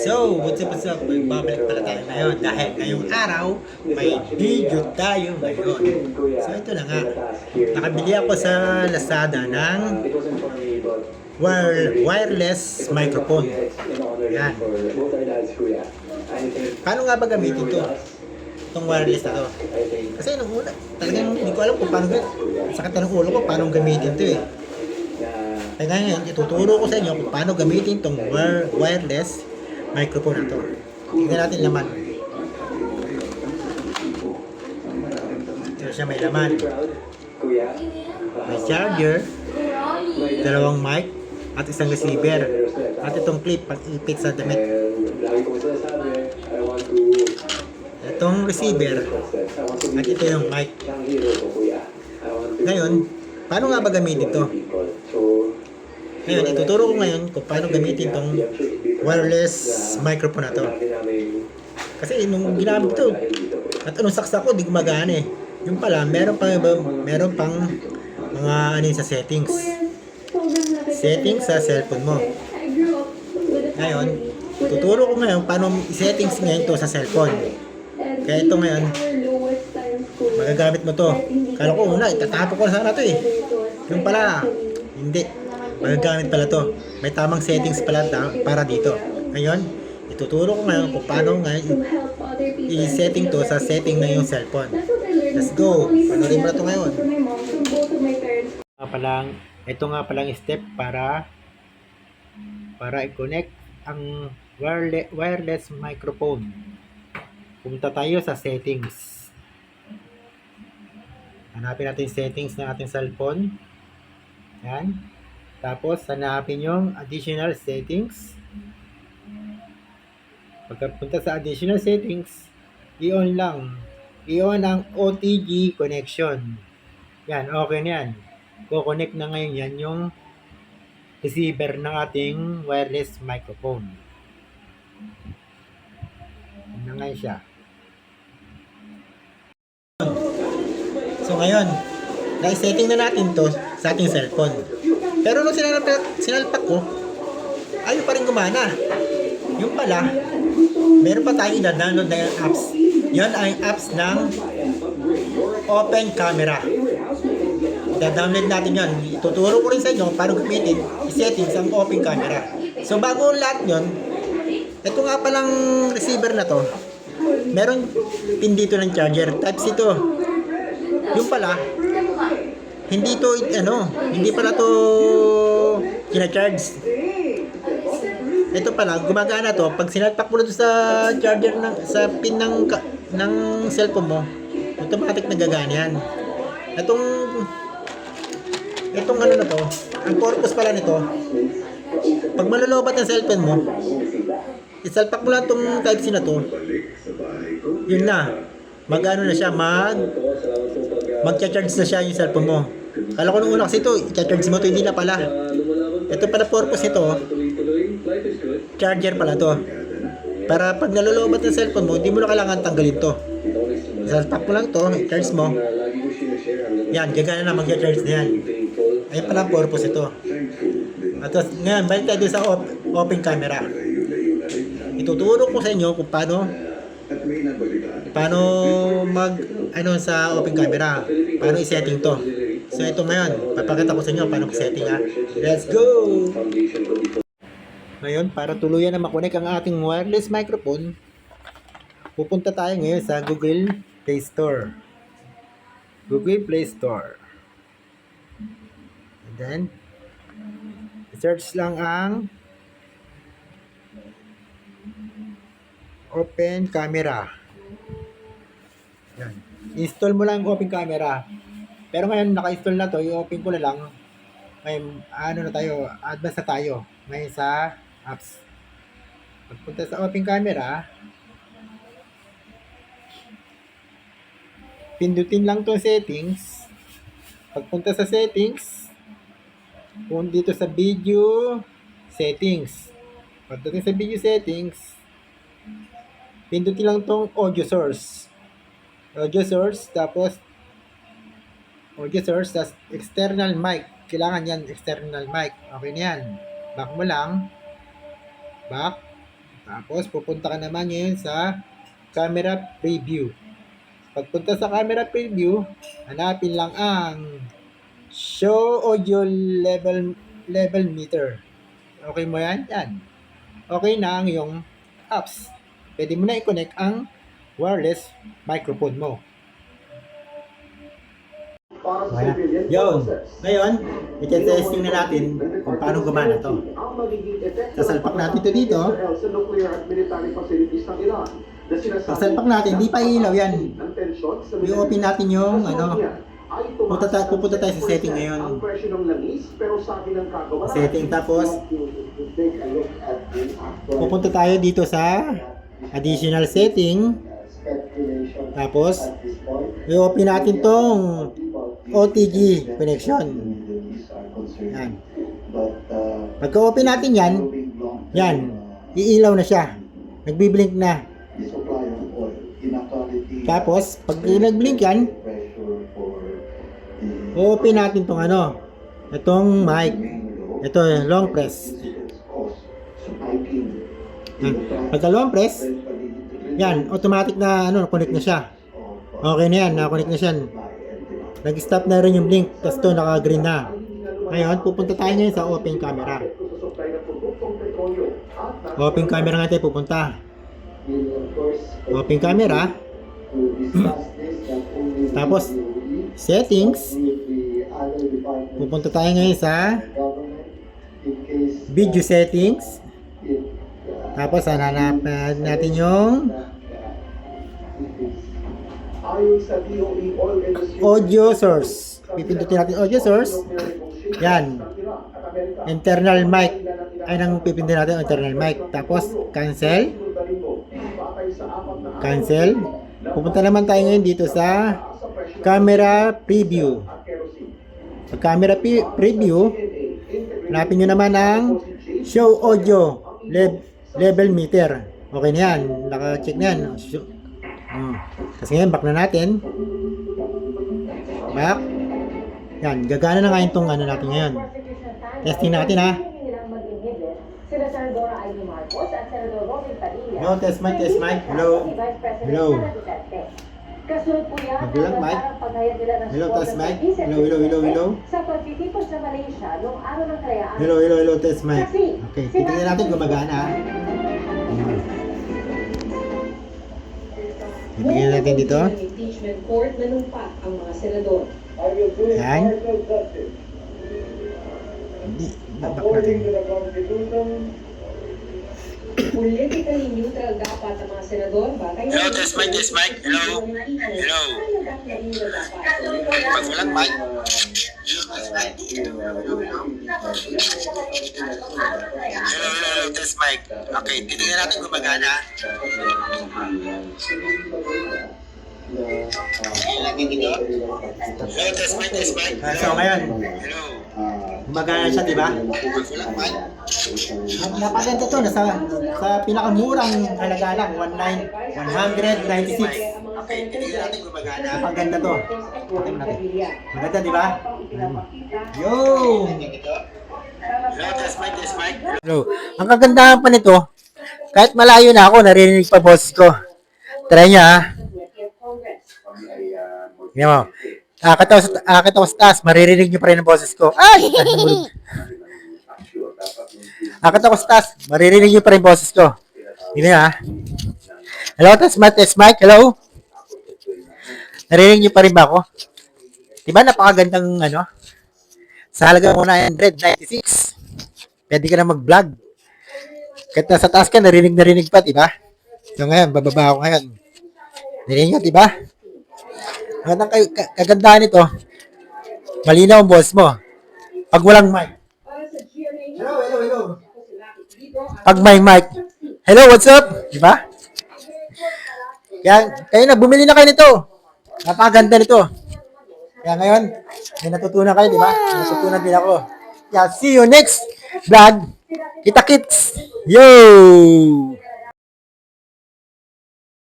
So, what's up? Babalik pala tayo ngayon dahil ngayong araw may video tayo ngayon. So, ito na nga. Nakabili ako sa Lazada ng wireless microphone. Yan. Paano nga ba gamitin to? Itong wireless na to. Kasi nung una, talagang hindi ko alam kung paano sakit na ng ulo ko paano gamitin to eh. Kaya ngayon, ituturo ko sa inyo kung paano gamitin itong wireless microphone na ito. Tingnan natin laman. Ito siya, may laman. May charger, dalawang mic, at isang receiver. At itong clip, pag-ipit sa damit. Itong receiver, at ito yung mic. Ngayon, paano nga ba gamitin ito? Ngayon, ituturo ko ngayon kung paano gamitin itong wireless microphone na to. Kasi nung ginamit ito, at anong saksa ko, di gumagana eh. Yung pala, meron pang mga ano sa settings. Settings sa cellphone mo. Ngayon, tuturo ko ngayon paano i-settings ngayon to sa cellphone. Kaya ito ngayon, magagamit mo to. Kala ko una, itatapok ko na sana to eh. Yung pala, hindi. Magagamit pala to. May tamang settings pala para dito. Ngayon, ituturo ko ngayon kung paano ngayon i-setting to sa setting na yung cellphone. Let's go! Panorin mo na to ngayon. Ito nga palang step para i-connect ang wireless microphone. Punta tayo sa settings. Hanapin natin yung settings ng ating cellphone. Yan. Tapos, hanapin yung additional settings. Pagkapunta sa additional settings, i-on lang. I-on ang OTG connection. Yan, okay na yan. Ko-connect na ngayon yan yung receiver ng ating wireless microphone. Yan na ngayon siya. So ngayon, na-setting na natin to sa ating cellphone. Pero nung sinalpak ko, ayun pa rin gumana. Yung pala, meron pa tayong i-download na yung apps. Yun ay apps ng Open Camera. I-download natin yun. Ituturo ko rin sa inyo paano gamitin i-settings ang Open Camera. So bago lahat yun, ito nga palang receiver na to, meron pin dito ng charger. Type-C to. Yung pala, hindi pala to kina-charge. Ito pala, gumagana to. Pag sinalpak mo na to sa charger sa pin ng cellphone mo, automatic nagagana yan. Itong ano na to, ang purpose pala nito, pag malolobat ang cellphone mo, isalpak mo lang itong Type-C na to, yun na, mag-ano na siya, mag-charge na siya yung cellphone mo. Kala ko nung una kasi ito, i-charge mo ito, hindi na pala. Ito pala purpose ito, charger pala to. Para pag nalolobat ng cellphone mo, hindi mo na kailangan tanggalin to. Isalpak mo lang to, i-charge mo. Yan, gagana na, mag-charge na yan. Ayun pala purpose ito. At ngayon, balik tayo sa open camera. Ituturo ko sa inyo kung paano sa open camera, paano i-setting to. So ito ngayon, papakita ko sa inyo paano i-setting ha. Let's go! Ngayon, para tuluyan na makonek ang ating wireless microphone, pupunta tayo ngayon sa Google Play Store. Google Play Store. And then, search lang ang Open Camera. Yan. Install mo lang ang Open Camera. Pero ngayon, naka-install na to. I-open ko na lang. Ngayon, advance na tayo. Ngayon sa apps. Pagpunta sa Open Camera, pindutin lang to settings. Pagpunta sa settings, kung dito sa video settings. Pagdating sa video settings, pindutin lang tong audio source. Tapos external mic. Kailangan yan, external mic. Okay na yan. Back mo lang. Back. Tapos, pupunta ka naman ngayon sa camera preview. Pagpunta sa camera preview, hanapin lang ang show audio level meter. Okay mo yan? Yan. Okay na ang iyong apps. Pwede mo na i-connect ang wireless microphone mo. Okay na. Yun. Ngayon, i-testing na natin kung paano gumana to. Sasalpak natin ito dito. Sasalpak natin, di pa ilaw yan. I-open natin yung pupunta tayo sa setting ngayon. Setting, tapos pupunta tayo dito sa additional setting. Tapos i-open natin tong OTG connection. Yan. Pagka-open natin yan, iilaw na siya. Nagbi-blink na. Tapos, pag nag-blink yan, open natin tong itong mic. Ito, long press. Yan. Pagka long press, yan, automatic na, connect na siya. Okay na yan, na-connect na siya. Nag-stop na rin yung blink, tapos ito, naka-green na. Ngayon, pupunta tayo ngayon sa open camera. Open camera nga tayo pupunta. Open camera. Tapos, settings. Pupunta tayo ngayon sa video settings. Tapos, hanap natin yung audio source. Pipindutin natin audio source. Yan. Internal mic. Ay nang pipindutin natin internal mic. Tapos, cancel. Cancel. Pupunta naman tayo ngayon dito sa camera preview. Sa camera preview, hanapin nyo naman ang show audio level meter. Okay na yan. Naka-check na yan. Kasi ngayon, back na natin. Back. Yan. Gagana na nga itong natin ngayon. Testing natin ha. Sila Senadora Amy Marcos at Senador Robin Padilla. Hello, test mic. Hello. Hello. Kasunod po yan Magbilang mic. paghayag nila ng Hello, test mic. Hello. Hello. Sa pagtitipos sa Malaysia noong araw ng kalayaan. Hello, test mic. Okay, titingnan natin gumagana ha. Titingnan natin dito. Impeachment court nanumpa ang mga senador. Yan. Hindi, babak natin. Politically neutral dapat ang mga senador. Hello, test mic. Hello. Pag walang mic. Hello, test mic. Okay, titingnan natin gumagana. Hello, test mic. So ngayon, gumagana siya, di ba? Napaganda to, sa pinakamurang halaga lang, 196. Okay, titignan natin gumagana. Napaganda to. Tingnan natin. Maganda, di ba? Yo! Hello, test mic. Hello. Ang kagandahan pa nito, kahit malayo na ako, naririnig pa boss ko. Try niya ha. Tingnan mo. Akit ako sa taas, maririnig niyo pa rin ang boses ko. Ay! Akit ako sa taas, maririnig niyo pa rin ang boses ko. Tingnan niyo ha. Hello, test mic. Hello? Naririnig niyo pa rin ba ako? Diba napakagandang sa halaga mo 996. Pwede ka na mag-vlog. Kahit nasa taas ka, narinig pa, diba? So ngayon, bababa ako ngayon. Narinig nyo, diba? Ang kagandahan nito, malinaw ang boss mo. Pag walang mic. Hello. Pag may mic. Hello, what's up? Diba? Kaya na, bumili na kayo nito. Napakaganda nito. Kaya ngayon, may natutunan kayo, diba? May natutunan din ako. Yeah, see you next vlog. Kita-kits. Yo!